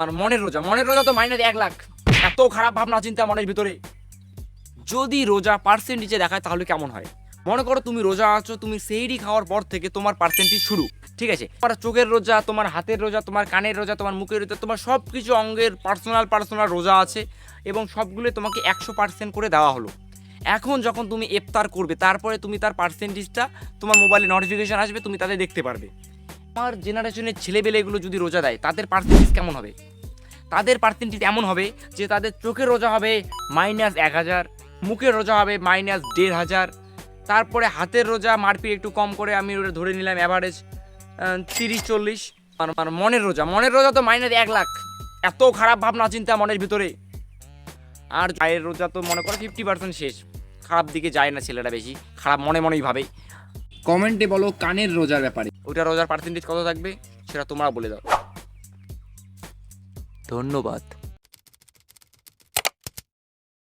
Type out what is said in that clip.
আর মনের রোজা তো -1 লাখ। এত খারাপ ভাবনা চিন্তা মনের ভিতরে। যদি রোজা পার্সেন্টেজে দেখায় তাহলে কেমন হয়? মনে করো তুমি রোজা আছো, তুমি সেহরি খাওয়ার পর থেকে তোমার পার্সেন্টেজ শুরু, ঠিক আছে? তোমার চোখের রোজা, তোমার হাতের রোজা, তোমার কানের রোজা, তোমার মুখের রোজা, তোমার সব কিছু অঙ্গের পার্সোনাল রোজা আছে এবং সবগুলো তোমাকে 100% করে দেওয়া হলো। এখন যখন তুমি ইফতার করবে তারপরে তুমি তার পার্সেন্টেজটা তোমার মোবাইলে নোটিফিকেশন আসবে, তুমি তাদের দেখতে পারবে। আমার জেনারেশনের ছেলেবেলেগুলো যদি রোজা দেয় তাদের পার্সেন্টেজ কেমন হবে? তাদের পার্সেন্টেজ এমন হবে যে তাদের চোখের রোজা হবে -1000, মুখের রোজা হবে -1500, তারপরে হাতের রোজা মারপিট একটু কম করে আমি ওটা ধরে নিলাম অ্যাভারেজ 30-40। আর মনের রোজা তো -1 লাখ। এত খারাপ ভাবনা চিন্তা মনের ভিতরে। আর গায়ের রোজা তো মনে করো 50% শেষ। খারাপ দিকে যায় না ছেলেটা, বেশি খারাপ মনেই ভাবে। কমেন্টে বলো কানের রোজার ব্যাপারে। ওটা রোজার পার্সেন্টেজ কত থাকবে সেটা তোমরা বলে দাও। ধন্যবাদ।